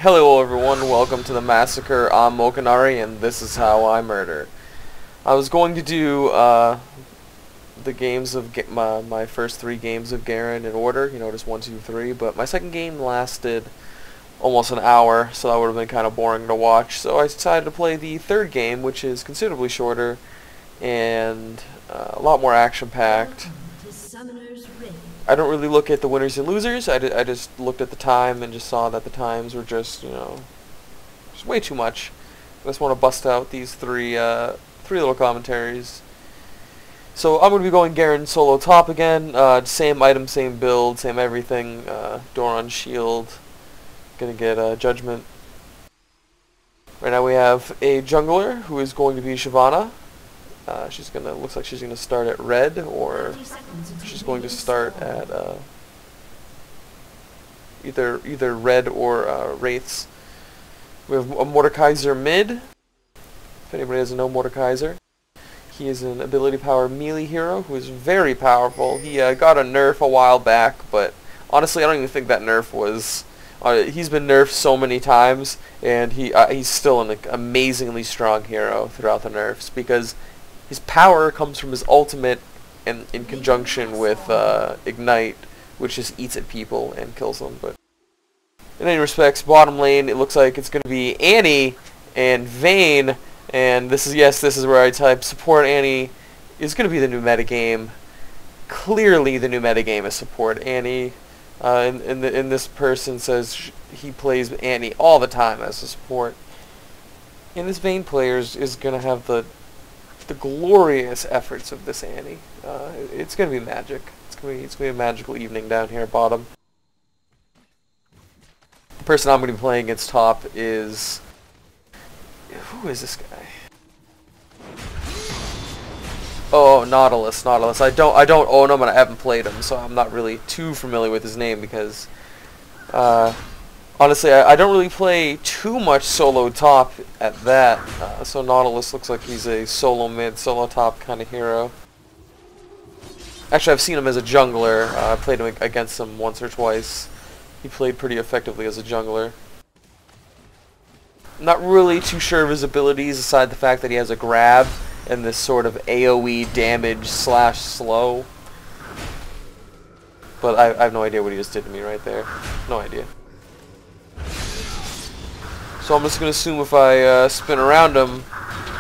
Hello everyone, welcome to the massacre. I'm Mokinari and this is how I murder. I was going to do the games of my first 3 games of Garen in order, just 1, 2, 3, but my second game lasted almost an hour, so that would have been kind of boring to watch. So I decided to play the third game, which is considerably shorter and a lot more action-packed. I don't really look at the winners and losers. I just looked at the time and just saw that the times were just way too much. I just want to bust out these three little commentaries. So I'm going to be going Garen solo top again. Same item, same build, same everything. Doran shield. Gonna get Judgment. Right now we have a jungler who is going to be Shyvana. Looks like she's gonna start at red, or she's going to start at either red or wraiths. We have a Mordekaiser mid. If anybody doesn't know Mordekaiser, he is an ability power melee hero who is very powerful. He got a nerf a while back, but honestly, I don't even think that nerf was. He's been nerfed so many times, and he's still an amazingly strong hero throughout the nerfs because his power comes from his ultimate and in conjunction with Ignite, which just eats at people and kills them. But in any respects, bottom lane, it looks like it's going to be Annie and Vayne, and this is where I type support. Annie is going to be the new metagame. Clearly the new metagame is support Annie. And this person says he plays Annie all the time as a support. And this Vayne player is going to have the glorious efforts of this Annie. It's going to be magic. It's going to be a magical evening down here at bottom. The person I'm going to be playing against top is... Who is this guy? Oh, Nautilus. I don't own him and I haven't played him, so I'm not really too familiar with his name because... honestly, I don't really play too much solo top at that, so Nautilus looks like he's a solo mid, solo top kind of hero. Actually, I've seen him as a jungler. I played him against him once or twice. He played pretty effectively as a jungler. Not really too sure of his abilities, aside the fact that he has a grab and this sort of AoE damage / slow. But I have no idea what he just did to me right there. No idea. So I'm just going to assume if I spin around him,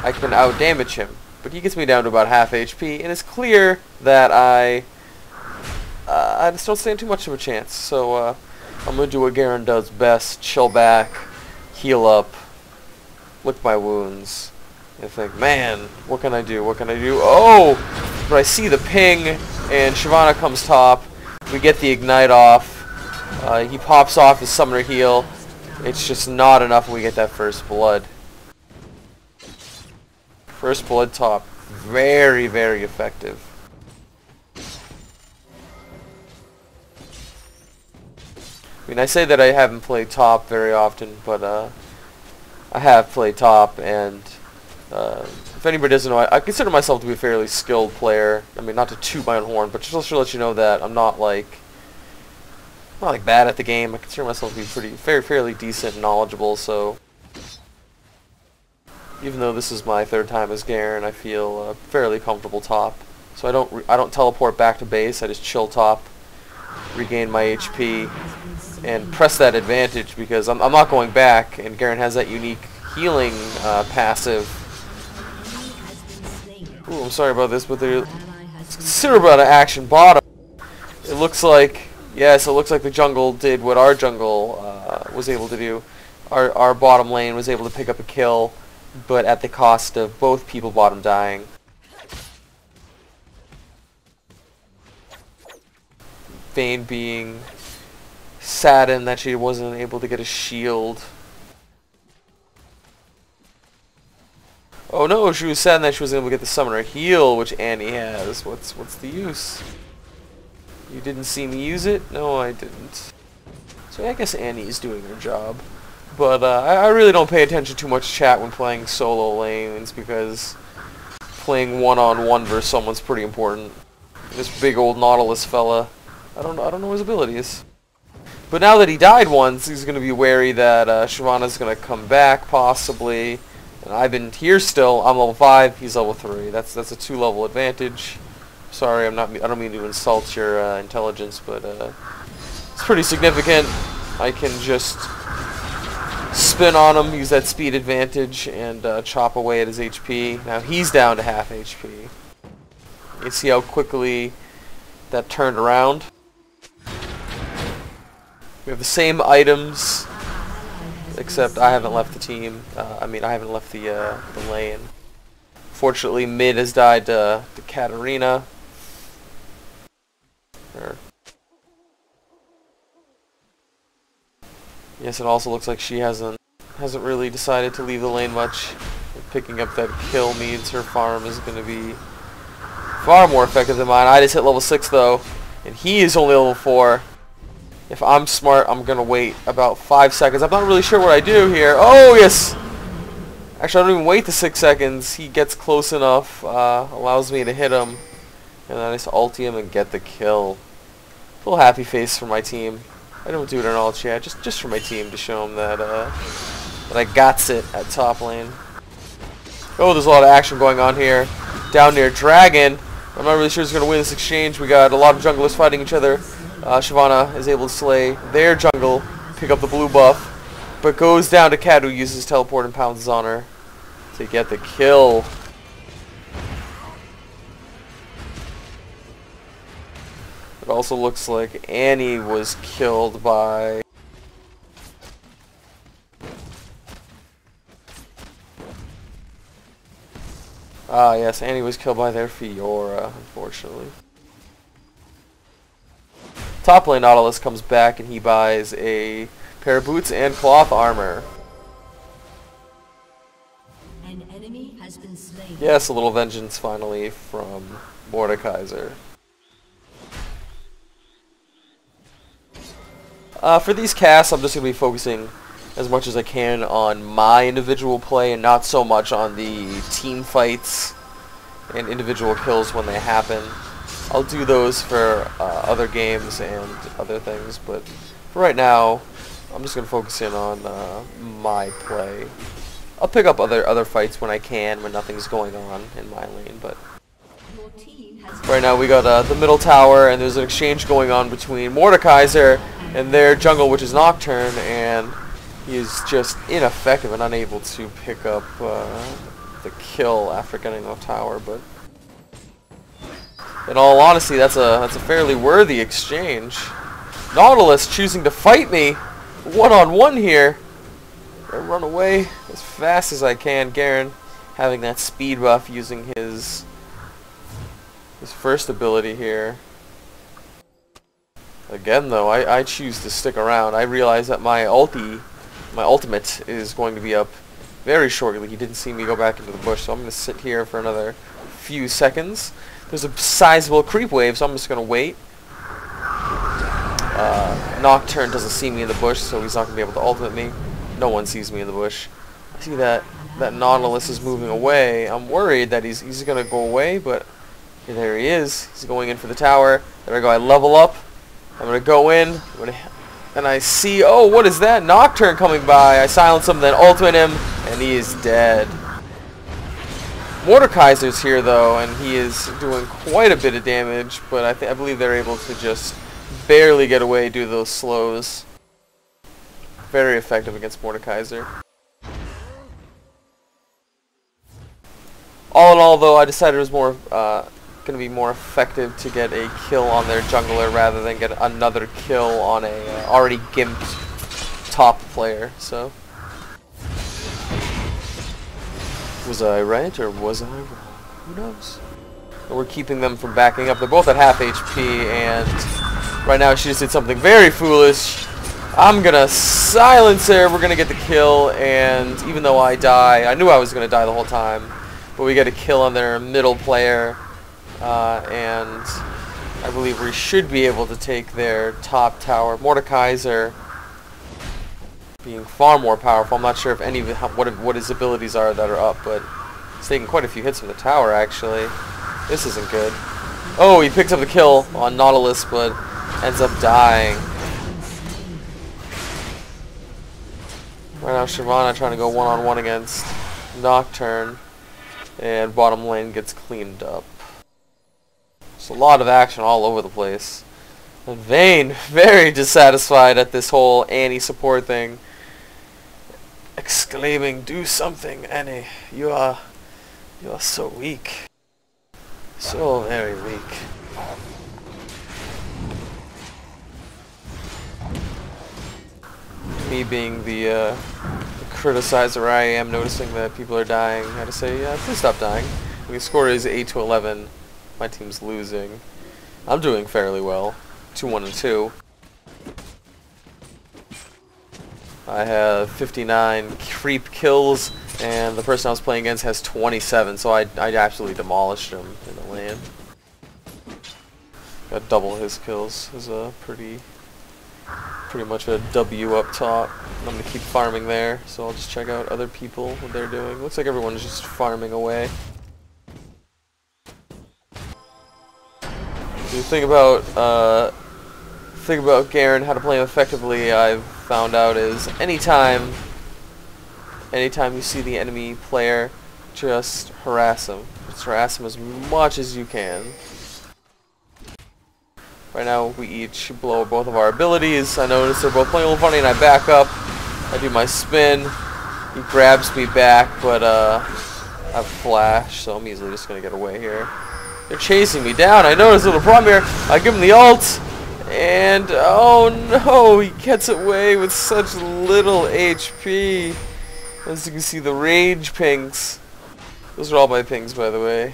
I can out-damage him. But he gets me down to about half HP, and it's clear that I just don't stand too much of a chance. So I'm going to do what Garen does best, chill back, heal up, lick my wounds, and think, man, what can I do? What can I do? Oh! But I see the ping, and Shyvana comes top. We get the Ignite off. He pops off his Summoner heal. It's just not enough when we get that first blood. First blood top. Very, very effective. I mean, I say that I haven't played top very often, but I have played top, and if anybody doesn't know, I consider myself to be a fairly skilled player. I mean, not to toot my own horn, but just to let you know that I'm not like bad at the game. I consider myself to be fairly decent and knowledgeable, so even though this is my 3rd time as Garen, I feel fairly comfortable top. So I don't teleport back to base. I just chill top, regain my HP, and press that advantage because I'm not going back, and Garen has that unique healing passive. Ooh, I'm sorry about this, but there's considerable amount of action bottom. It looks like, yes, it looks like the jungle did what our jungle was able to do. Our bottom lane was able to pick up a kill, but at the cost of both people bottom dying. Vayne being saddened that she wasn't able to get a shield. Oh no, she was saddened that she wasn't able to get the Summoner heal, which Annie has. What's the use? You didn't see me use it? No, I didn't. So I guess Annie's doing her job. But I really don't pay attention too much chat when playing solo lanes because playing one-on-one versus someone's pretty important. This big old Nautilus fella, I don't know his abilities. But now that he died once, he's going to be wary that Shyvana's going to come back, possibly. And I've been here still. I'm level 5. He's level 3. That's a 2-level advantage. Sorry, I don't mean to insult your intelligence, but it's pretty significant. I can just spin on him, use that speed advantage, and chop away at his HP. Now he's down to half HP. You see how quickly that turned around. We have the same items, except I haven't left the team. I haven't left the lane. Fortunately, mid has died to Katarina. Yes, it also looks like she hasn't really decided to leave the lane much. Picking up that kill means her farm is going to be far more effective than mine. I just hit level 6 though, and he is only level 4. If I'm smart, I'm going to wait about 5 seconds. I'm not really sure what I do here. Oh, yes! Actually, I don't even wait the 6 seconds. He gets close enough, allows me to hit him, and then I just ulti him and get the kill. A little happy face for my team. I don't do it in all chat, just for my team to show them that I gots it at top lane. Oh, there's a lot of action going on here. Down near Dragon. I'm not really sure who's going to win this exchange. We got a lot of junglers fighting each other. Shyvana is able to slay their jungle, pick up the blue buff, but goes down to Cat, who uses teleport and pounces on her to get the kill. It also looks like Annie was killed by... Ah, yes, Annie was killed by their Fiora, unfortunately. Top lane Nautilus comes back and he buys a pair of boots and cloth armor. An enemy has been slain. Yes, a little vengeance finally from Mordekaiser. For these casts, I'm just going to be focusing as much as I can on my individual play and not so much on the team fights and individual kills when they happen. I'll do those for other games and other things, but for right now, I'm just going to focus in on my play. I'll pick up other fights when I can, when nothing's going on in my lane, but right now we got the middle tower, and there's an exchange going on between Mordekaiser and their jungle, which is Nocturne, and he is just ineffective and unable to pick up the kill after getting off tower, but in all honesty, that's a fairly worthy exchange. Nautilus choosing to fight me one-on-one here. I run away as fast as I can. Garen having that speed buff using his first ability here. Again though, I choose to stick around. I realize that my ultimate is going to be up very shortly. He didn't see me go back into the bush, so I'm going to sit here for another few seconds. There's a sizable creep wave, so I'm just going to wait. Nocturne doesn't see me in the bush, so he's not going to be able to ultimate me. No one sees me in the bush. I see that Nautilus is moving away. I'm worried that he's going to go away, but there he is. He's going in for the tower. There I go. I level up. I'm going to go in, and I see, oh, what is that? Nocturne coming by. I silence him, then ultimate him, and he is dead. Mordekaiser's here though, and he is doing quite a bit of damage, but I believe they're able to just barely get away due to those slows. Very effective against Mordekaiser. All in all though, I decided it was more going to be more effective to get a kill on their jungler rather than get another kill on a already gimped top player. So, was I right or was I wrong? Who knows? But we're keeping them from backing up. They're both at half HP, and right now she just did something very foolish. I'm gonna silence her. We're gonna get the kill, and even though I die, I knew I was gonna die the whole time, but we get a kill on their middle player. And I believe we should be able to take their top tower. Mordekaiser being far more powerful. I'm not sure if any of what his abilities are that are up, but he's taking quite a few hits from the tower actually. This isn't good. Oh, he picks up the kill on Nautilus, but ends up dying. now Shyvana trying to go one-on-one against Nocturne, and bottom lane gets cleaned up. There's a lot of action all over the place. And Vayne, very dissatisfied at this whole Annie support thing, exclaiming, "Do something, Annie. You are so weak. So very weak." Me being the criticizer I am, noticing that people are dying, I had to say, yeah, please stop dying. The score is 8-11. My team's losing. I'm doing fairly well. 2-1-2. I have 59 creep kills, and the person I was playing against has 27, so I absolutely demolished him in the lane. Got double his kills. It was a pretty much a W up top. I'm gonna keep farming there, so I'll just check out other people, what they're doing. Looks like everyone's just farming away. The thing about Garen, how to play him effectively, I've found out, is anytime you see the enemy player, just harass him. Just harass him as much as you can. Right now, we each blow both of our abilities. I notice they're both playing a little funny, and I back up. I do my spin. He grabs me back, but I have flash, so I'm easily just going to get away here. They're chasing me down. I notice a little problem here. I give him the ult, and oh no, he gets away with such little HP. As you can see, the rage pings. Those are all my pings, by the way.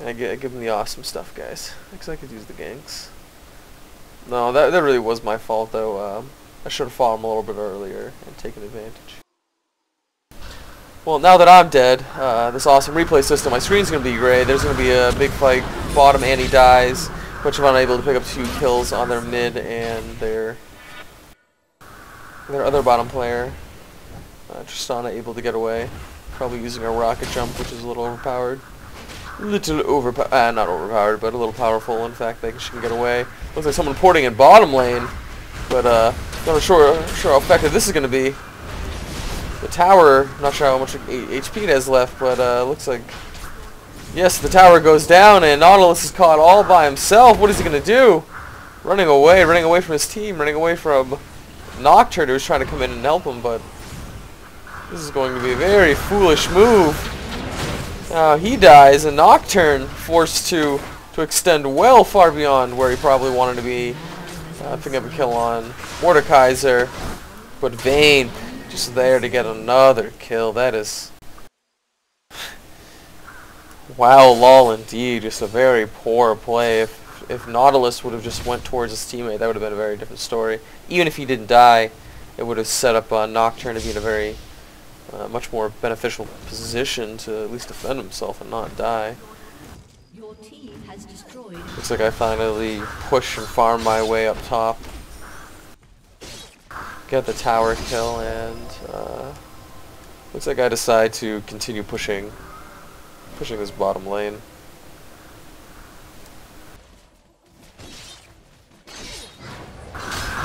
I give him the awesome stuff, guys. Because I could use the ganks. No, that really was my fault, though. I should have fought him a little bit earlier and taken advantage. Well, now that I'm dead, this awesome replay system, my screen's going to be gray. There's going to be a big fight. Bottom, Annie dies. Bunch of unable to pick up 2 kills on their mid and their other bottom player. Tristana able to get away. Probably using a rocket jump, which is a little overpowered. Not overpowered, but a little powerful. In fact, she can get away. Looks like someone porting in bottom lane, but not sure how effective this is going to be. The tower, not sure how much HP it has left, but looks like, yes, the tower goes down, and Nautilus is caught all by himself. What is he going to do? Running away from his team, running away from Nocturne, who's trying to come in and help him, but this is going to be a very foolish move. He dies, and Nocturne forced to extend well far beyond where he probably wanted to be. Picking up a kill on Mordekaiser, but Vayne just there to get another kill. That is... wow, lol indeed. Just a very poor play. If Nautilus would have just went towards his teammate, that would have been a very different story. Even if he didn't die, it would have set up Nocturne to be in a very... much more beneficial position to at least defend himself and not die. Your team has destroyed. Looks like I finally push and farm my way up top. Get the tower kill, and looks like I decide to continue pushing this bottom lane.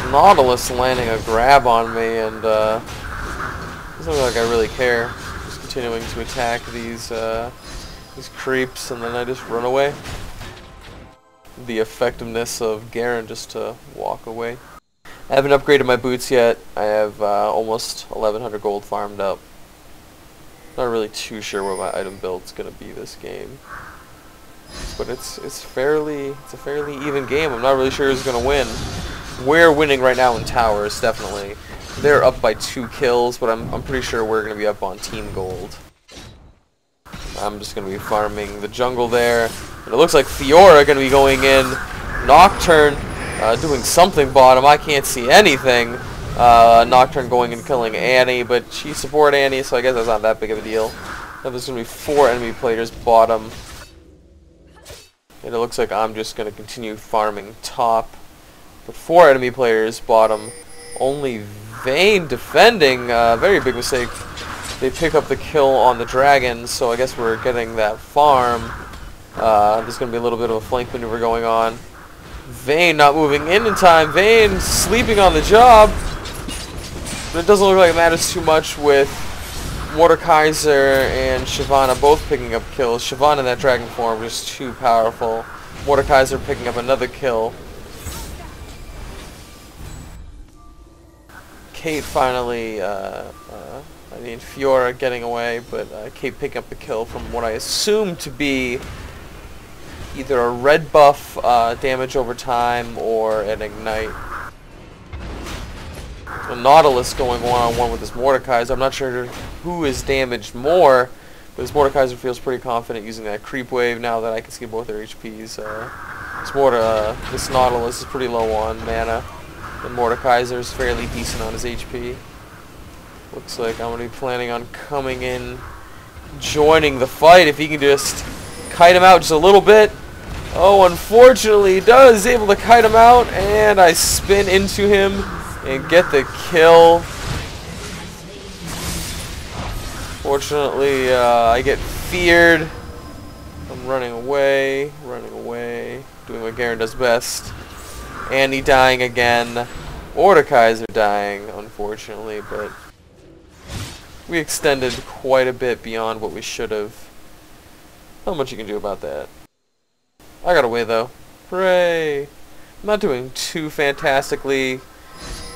Nautilus landing a grab on me, and doesn't look like I really care. Just continuing to attack these creeps, and then I just run away. The effectiveness of Garen just to walk away. I haven't upgraded my boots yet. I have almost 1100 gold farmed up. Not really too sure what my item build's gonna be this game, but it's a fairly even game. I'm not really sure who's gonna win. We're winning right now in towers, definitely. They're up by 2 kills, but I'm pretty sure we're going to be up on team gold. I'm just going to be farming the jungle there. And it looks like Fiora going to be going in. Nocturne doing something bottom. I can't see anything. Nocturne going and killing Annie, but she support Annie, so I guess that's not that big of a deal. Now there's going to be 4 enemy players bottom. And it looks like I'm just going to continue farming top. But 4 enemy players bottom. Only Vayne defending. Very big mistake. They pick up the kill on the dragon, so I guess we're getting that farm. There's going to be a little bit of a flank maneuver going on. Vayne not moving in time. Vayne sleeping on the job. But it doesn't look like it matters too much with Mordekaiser and Shyvana both picking up kills. Shyvana in that dragon form just too powerful. Mordekaiser picking up another kill. Kate finally, Fiora getting away, but Kate picking up the kill from what I assume to be either a red buff damage over time or an ignite. A Nautilus going one-on-one with this Mordekaiser. I'm not sure who is damaged more, but this Mordekaiser feels pretty confident using that creep wave now that I can see both their HPs. This Nautilus is pretty low on mana, and Mordekaiser is fairly decent on his HP. Looks like I'm going to be planning on coming in, joining the fight if he can just kite him out just a little bit. Oh, unfortunately, he does able to kite him out, and I spin into him and get the kill. Fortunately, I get feared. I'm running away, doing what Garen does best. Annie dying again. Mordekaiser dying, unfortunately, but we extended quite a bit beyond what we should have. Not much you can do about that. I got away, though. Hooray! I'm not doing too fantastically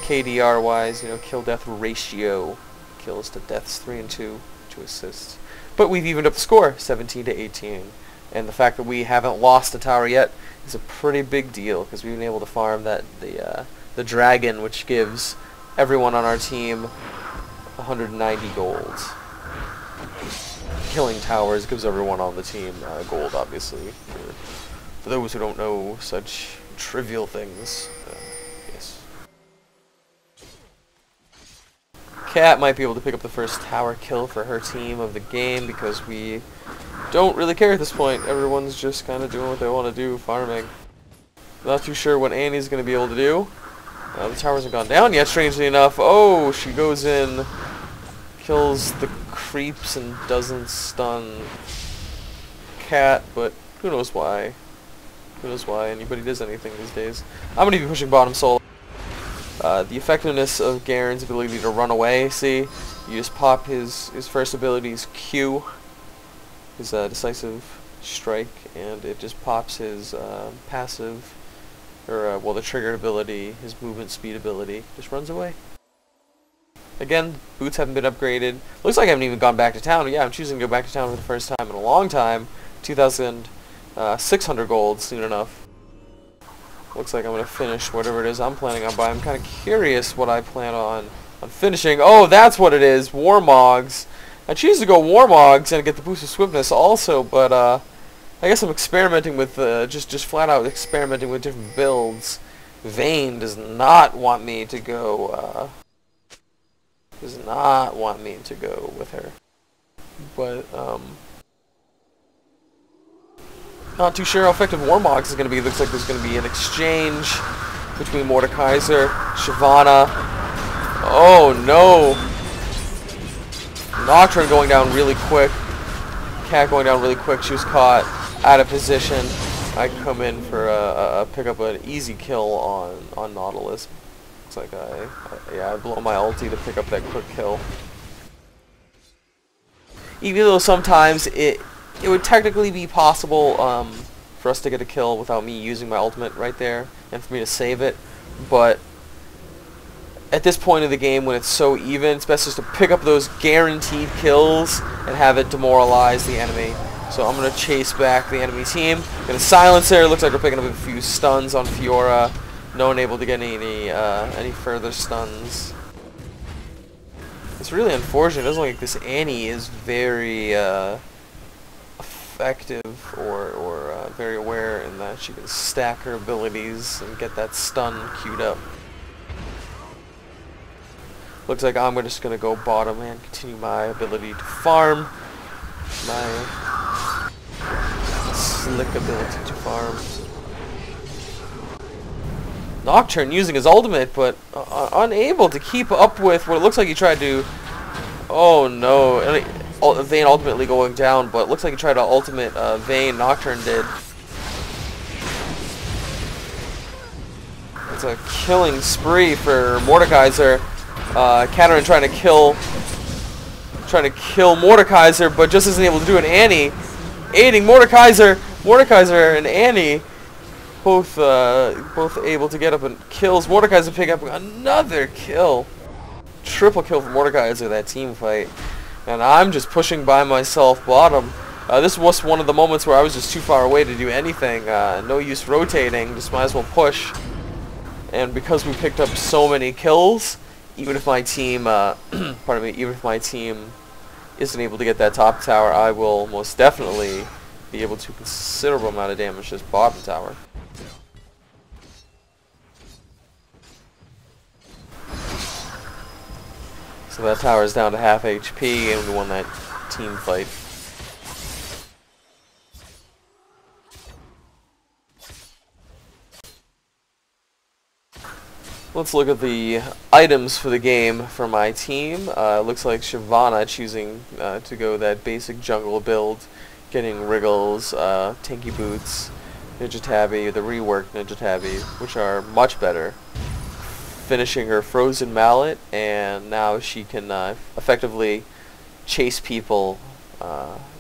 KDR-wise, kill-death ratio. Kills to deaths 3 and 2, 2 assists. But we've evened up the score, 17 to 18. And the fact that we haven't lost a tower yet is a pretty big deal, because we've been able to farm the dragon, which gives everyone on our team 190 gold. Killing towers gives everyone on the team gold, obviously. For those who don't know such trivial things. Yes. Cat might be able to pick up the first tower kill for her team of the game, because we don't really care at this point. Everyone's just kind of doing what they want to do, farming. Not too sure what Annie's going to be able to do. The tower hasn't gone down yet, strangely enough. Oh, she goes in, kills the creeps, and doesn't stun Cat, but who knows why. Who knows why anybody does anything these days. I'm going to be pushing bottom solo. The effectiveness of Garen's ability to run away, see? You just pop his first ability's Q, his decisive strike, and it just pops his passive, or the triggered ability, his movement speed ability, just runs away. Again, boots haven't been upgraded. Looks like I haven't even gone back to town. Yeah, I'm choosing to go back to town for the first time in a long time. 2,600 gold soon enough. Looks like I'm going to finish whatever it is I'm planning on buying. I'm kind of curious what I plan on finishing. Oh, that's what it is. Warmogs. I choose to go Warmogs and get the boost of swiftness also, but I guess I'm experimenting with, just flat out experimenting with different builds. Vayne does not want me to go, with her. But, not too sure how effective Warmogs is going to be. Looks like there's going to be an exchange between Mordekaiser, Shyvana. Oh no! Nocturne going down really quick. Cat going down really quick. She was caught out of position. I come in for pick up an easy kill on Nautilus. Looks like I blow my ulti to pick up that quick kill. Even though sometimes it would technically be possible for us to get a kill without me using my ultimate right there, and for me to save it, but at this point of the game when it's so even, it's best just to pick up those guaranteed kills and have it demoralize the enemy. So I'm going to chase back the enemy team. Going to silence there. Looks like we're picking up a few stuns on Fiora. No one able to get any further stuns. It's really unfortunate. It doesn't look like this Annie is very effective or very aware in that she can stack her abilities and get that stun queued up. Looks like I'm just going to go bottom and continue my ability to farm. My slick ability to farm. Nocturne using his ultimate, but unable to keep up with what it looks like he tried to... Oh no. Vayne ultimately going down, but it looks like he tried to ultimate Vayne. Nocturne did. It's a killing spree for Mordekaiser. Garen trying to kill Mordekaiser, but just isn't able to do it. Annie aiding Mordekaiser. Mordekaiser and Annie both able to get up and kills. Mordekaiser pick up another kill. Triple kill for Mordekaiser, that team fight. And I'm just pushing by myself bottom. This was one of the moments where I was just too far away to do anything. No use rotating, just might as well push. And because we picked up so many kills, even if my team, pardon me, even if my team isn't able to get that top tower, I will most definitely be able to considerable amount of damage to this bottom tower. So that tower is down to half HP, and we won that team fight. Let's look at the items for the game for my team. Looks like Shyvana choosing to go that basic jungle build, getting Wriggles, Tanky Boots, Ninja Tabby, the reworked Ninja Tabby, which are much better. Finishing her Frozen Mallet, and now she can effectively chase people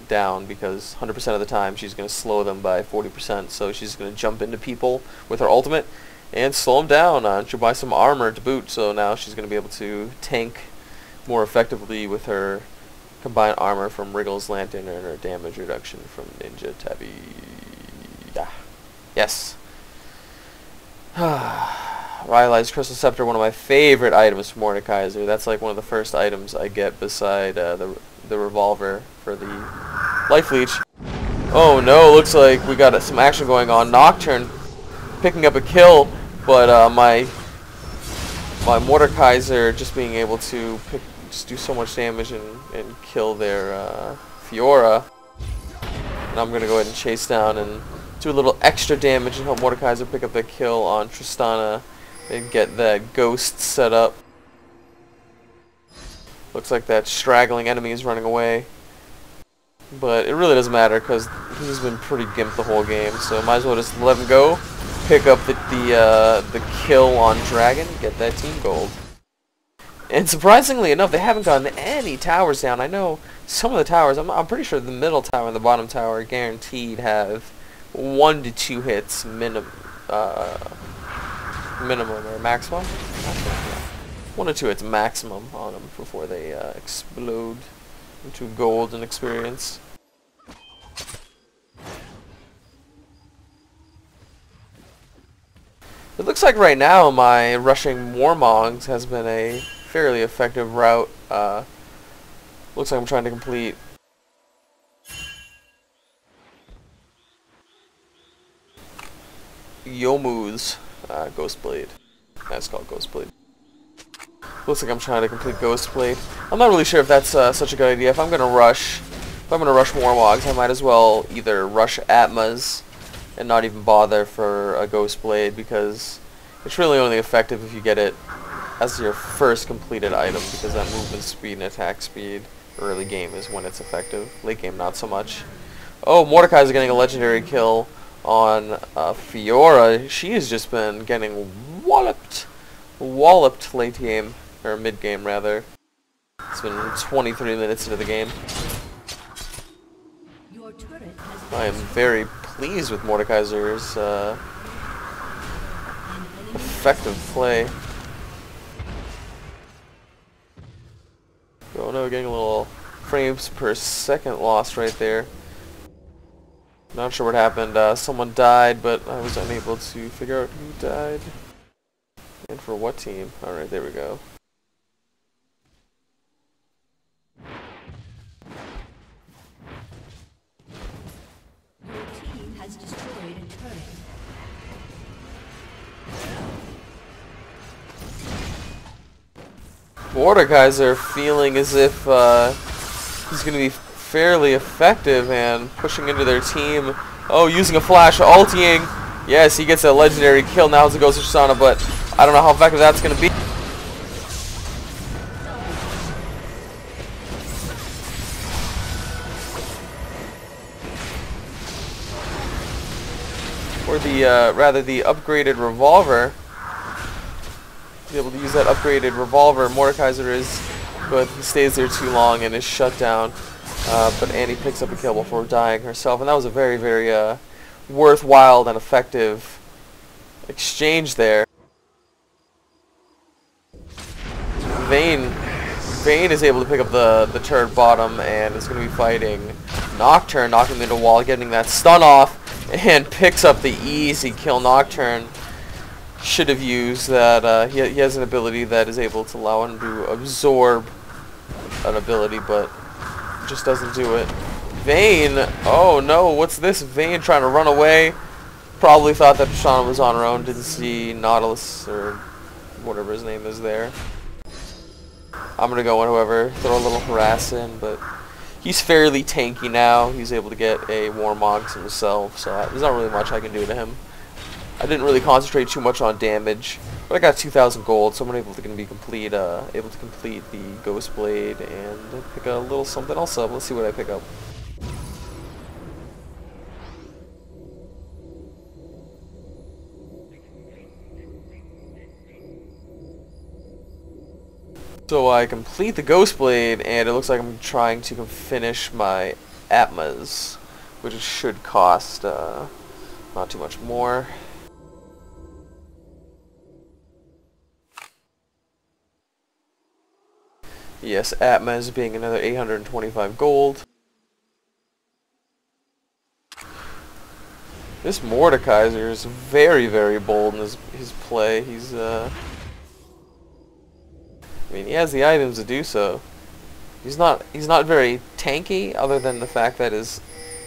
down, because 100% of the time she's going to slow them by 40%, so she's going to jump into people with her ultimate and slow them down. She'll buy some armor to boot, so now she's going to be able to tank more effectively with her combined armor from Wriggles Lantern and her damage reduction from Ninja Tabby. Yeah. Yes. Rylai's Crystal Scepter, one of my favorite items for Mordekaiser. That's like one of the first items I get beside the revolver for the Life Leech. Oh no, looks like we got some action going on. Nocturne picking up a kill, but my Mordekaiser just being able to just do so much damage and kill their Fiora. And I'm going to go ahead and chase down and do a little extra damage and help Mordekaiser pick up the kill on Tristana and get that ghost set up. Looks like that straggling enemy is running away. But it really doesn't matter because he's been pretty gimp the whole game, so might as well just let him go. Pick up the kill on Dragon, get that team gold. And surprisingly enough, they haven't gotten any towers down. I know some of the towers, I'm pretty sure the middle tower and the bottom tower guaranteed have 1 to 2 hits minimum or maximum. 1 to 2 hits maximum on them before they explode into gold and experience. It looks like right now my rushing Warmogs has been a fairly effective route. Looks like I'm trying to complete Yomu's Ghostblade. That's called Ghostblade. Looks like I'm trying to complete Ghostblade. I'm not really sure if that's such a good idea. If I'm gonna rush Warmogs, I might as well either rush Atmas and not even bother for a Ghostblade, because it's really only effective if you get it as your first completed item, because that movement speed and attack speed early game is when it's effective. Late game, not so much. Oh, Mordekaiser's getting a legendary kill on Fiora. She has just been getting walloped late game, or mid game rather. It's been 23 minutes into the game. I am very pleased with Mordekaiser's effective play. Oh no, getting a little frames per second lost right there. Not sure what happened. Someone died, but I was unable to figure out who died and for what team. Alright, there we go. Your team has destroyed a turret. Mordekaiser feeling as if he's going to be fairly effective and pushing into their team. Oh, using a flash, ulting. Yes, he gets a legendary kill. Now it's a Ghost of Tristana, but I don't know how effective that's going to be. Or the, rather the upgraded revolver be able to use that upgraded revolver. Mordekaiser is, but he stays there too long and is shut down. But Annie picks up a kill before dying herself, and that was a very, very worthwhile and effective exchange there. Vayne is able to pick up the turret bottom and is going to be fighting Nocturne, knocking him into the wall, getting that stun off, and picks up the easy kill. Nocturne should have used that. He has an ability that is able to allow him to absorb an ability, but just doesn't do it. Vayne, oh no, what's this? Vayne trying to run away. Probably thought that Shauna was on her own, didn't see Nautilus or whatever his name is there. I'm gonna go on whoever, throw a little harass in, but he's fairly tanky now. He's able to get a Warmog himself, so there's not really much I can do to him. I didn't really concentrate too much on damage, but I got 2,000 gold, so I'm able to complete the Ghost Blade and pick a little something else up. Let's see what I pick up. So I complete the Ghost Blade, and it looks like I'm trying to finish my Atmas, which should cost not too much more. Yes, Atmas being another 825 gold. This Mordekaiser is very, very bold in his play. He's I mean, he has the items to do so. He's not very tanky, other than the fact that his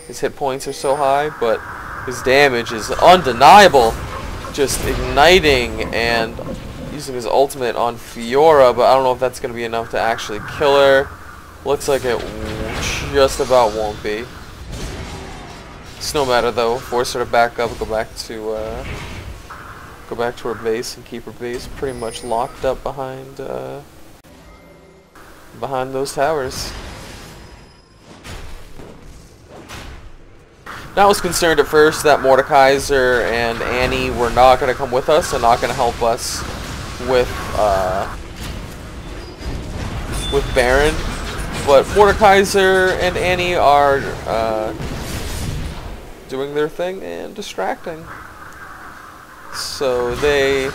hit points are so high, but his damage is undeniable. Just igniting and using his ultimate on Fiora, but I don't know if that's going to be enough to actually kill her. Looks like it just about won't be. It's no matter though. Force her to back up, go back to her base and keep her base pretty much locked up behind those towers. Now I was concerned at first that Mordekaiser and Annie were not going to come with us and not going to help us with Baron, but Mordekaiser and Annie are doing their thing and distracting. So they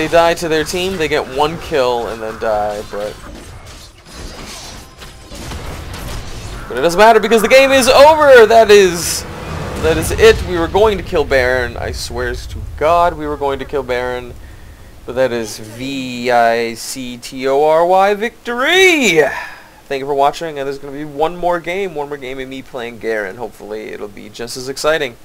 die to their team. They get one kill and then die, but it doesn't matter because the game is over. That is it. We were going to kill Baron. I swears to God we were going to kill Baron. But that is VICTORY victory. Thank you for watching, and there's going to be one more game of me playing Garen. Hopefully it'll be just as exciting.